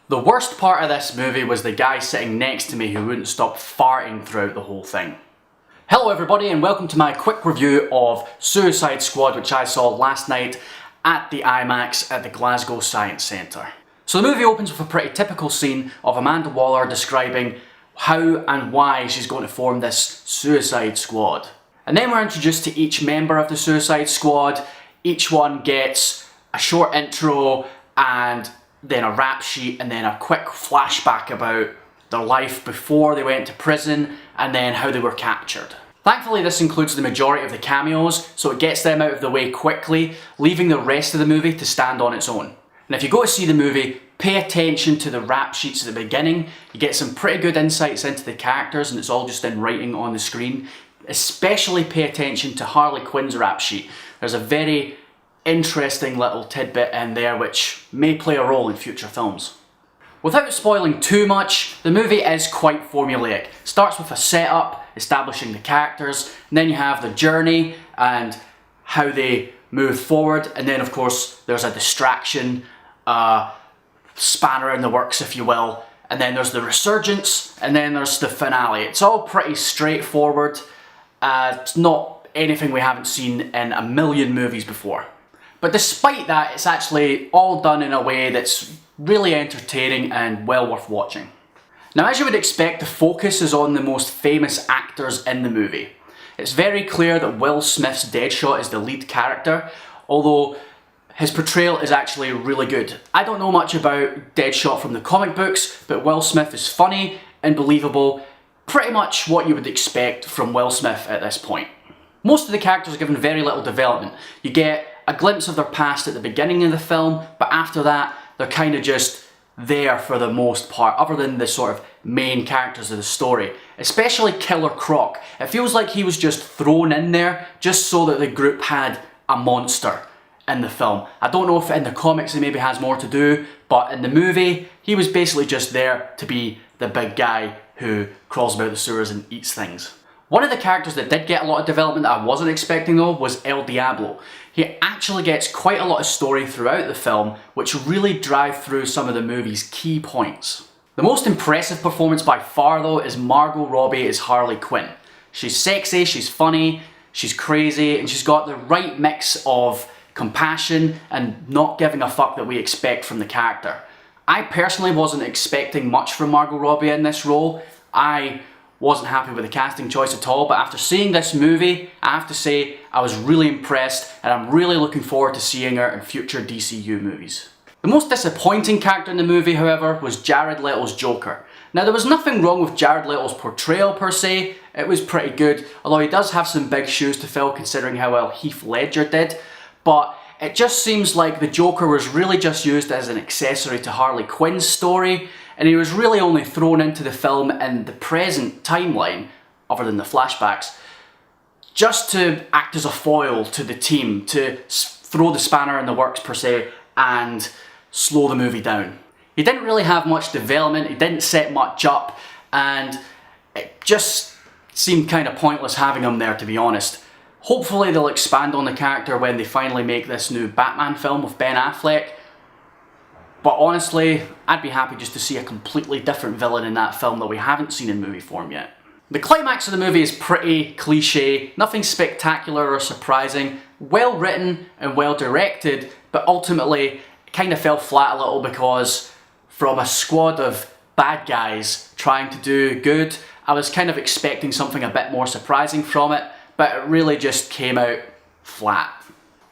The worst part of this movie was the guy sitting next to me who wouldn't stop farting throughout the whole thing. Hello everybody and welcome to my quick review of Suicide Squad, which I saw last night at the IMAX at the Glasgow Science Centre. So the movie opens with a pretty typical scene of Amanda Waller describing how and why she's going to form this Suicide Squad. And then we're introduced to each member of the Suicide Squad. Each one gets a short intro and then a rap sheet and then a quick flashback about their life before they went to prison and then how they were captured. Thankfully this includes the majority of the cameos, so it gets them out of the way quickly, leaving the rest of the movie to stand on its own. And if you go to see the movie, pay attention to the rap sheets at the beginning. You get some pretty good insights into the characters and it's all just in writing on the screen. Especially pay attention to Harley Quinn's rap sheet. There's a very interesting little tidbit in there which may play a role in future films. Without spoiling too much, the movie is quite formulaic. It starts with a setup, establishing the characters, and then you have the journey and how they move forward, and then of course there's a distraction, spanner in the works if you will, and then there's the resurgence, and then there's the finale. It's all pretty straightforward. It's not anything we haven't seen in a million movies before. But despite that, it's actually all done in a way that's really entertaining and well worth watching. Now, as you would expect, the focus is on the most famous actors in the movie. It's very clear that Will Smith's Deadshot is the lead character, although his portrayal is actually really good. I don't know much about Deadshot from the comic books, but Will Smith is funny and believable, pretty much what you would expect from Will Smith at this point. Most of the characters are given very little development. You get a glimpse of their past at the beginning of the film, but after that, they're kind of just there for the most part, other than the sort of main characters of the story. Especially Killer Croc. It feels like he was just thrown in there just so that the group had a monster in the film. I don't know if in the comics he maybe has more to do, but in the movie, he was basically just there to be the big guy who crawls about the sewers and eats things. One of the characters that did get a lot of development that I wasn't expecting though was El Diablo. He actually gets quite a lot of story throughout the film, which really drive through some of the movie's key points. The most impressive performance by far though is Margot Robbie as Harley Quinn. She's sexy, she's funny, she's crazy, and she's got the right mix of compassion and not giving a fuck that we expect from the character. I personally wasn't expecting much from Margot Robbie in this role. I wasn't happy with the casting choice at all, but after seeing this movie, I have to say I was really impressed and I'm really looking forward to seeing her in future DCU movies. The most disappointing character in the movie, however, was Jared Leto's Joker. Now, there was nothing wrong with Jared Leto's portrayal per se. It was pretty good, although he does have some big shoes to fill considering how well Heath Ledger did, but it just seems like the Joker was really just used as an accessory to Harley Quinn's story, and he was really only thrown into the film in the present timeline, other than the flashbacks, just to act as a foil to the team, to throw the spanner in the works per se, and slow the movie down. He didn't really have much development, he didn't set much up, and it just seemed kind of pointless having him there, to be honest. Hopefully they'll expand on the character when they finally make this new Batman film with Ben Affleck. But honestly, I'd be happy just to see a completely different villain in that film that we haven't seen in movie form yet. The climax of the movie is pretty cliche, nothing spectacular or surprising, well written and well directed, but ultimately it kind of fell flat a little because from a squad of bad guys trying to do good, I was kind of expecting something a bit more surprising from it, but it really just came out flat.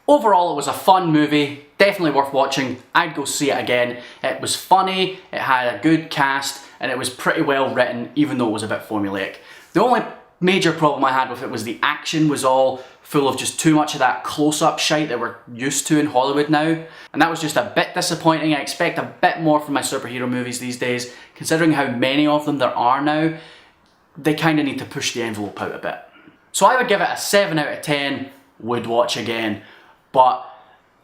Overall, it was a fun movie, definitely worth watching. I'd go see it again. It was funny, it had a good cast, and it was pretty well written, even though it was a bit formulaic. The only major problem I had with it was the action was all full of just too much of that close-up shite that we're used to in Hollywood now, and that was just a bit disappointing. I expect a bit more from my superhero movies these days, considering how many of them there are now. They kind of need to push the envelope out a bit. So I would give it a 7 out of 10, would watch again. But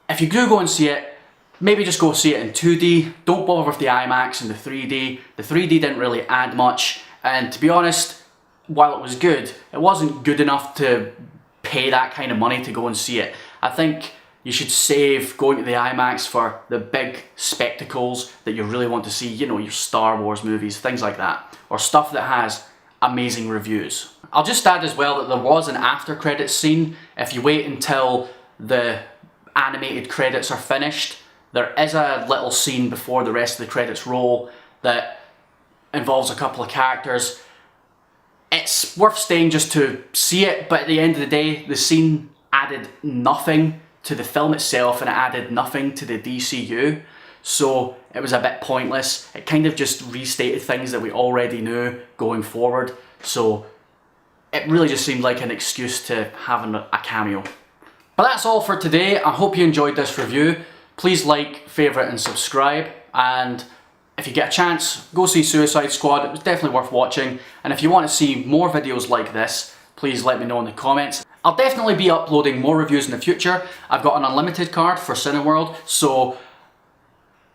if you do go and see it, maybe just go see it in 2D. Don't bother with the IMAX and the 3D. The 3D didn't really add much. And to be honest, while it was good, it wasn't good enough to pay that kind of money to go and see it. I think You should save going to the IMAX for the big spectacles that you really want to see, you know, your Star Wars movies, things like that, or stuff that has amazing reviews. I'll just add as well that there was an after credits scene. If you wait until the animated credits are finished, there is a little scene before the rest of the credits roll that involves a couple of characters. It's worth staying just to see it, but at the end of the day, the scene added nothing to the film itself and it added nothing to the DCU, so it was a bit pointless. It kind of just restated things that we already knew going forward, so it really just seemed like an excuse to have a cameo. But that's all for today. I hope you enjoyed this review. Please like, favourite and subscribe, and if you get a chance, go see Suicide Squad. It was definitely worth watching, and if you want to see more videos like this, please let me know in the comments. I'll definitely be uploading more reviews in the future. I've got an unlimited card for Cineworld, so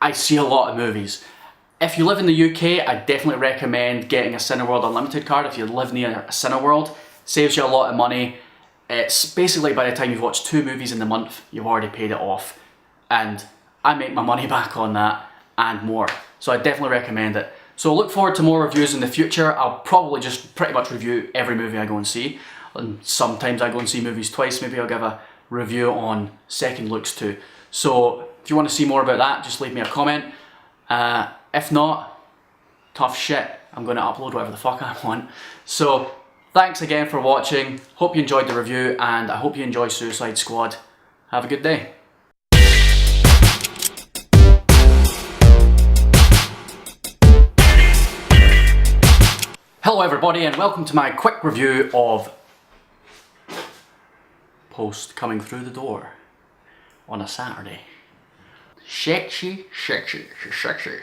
I see a lot of movies. If you live in the UK, I definitely recommend getting a Cineworld unlimited card if you live near a Cineworld. Saves you a lot of money. It's basically by the time you've watched 2 movies in the month, you've already paid it off. And I make my money back on that and more. So I definitely recommend it. So look forward to more reviews in the future. I'll probably just pretty much review every movie I go and see. And sometimes I go and see movies twice. Maybe I'll give a review on Second Looks too. So if you want to see more about that, just leave me a comment. If not, tough shit. I'm going to upload whatever the fuck I want. So thanks again for watching. Hope you enjoyed the review, and I hope you enjoy Suicide Squad. Have a good day. Hello everybody, and welcome to my quick review of Post coming through the door on a Saturday. Sexy, sexy, sexy.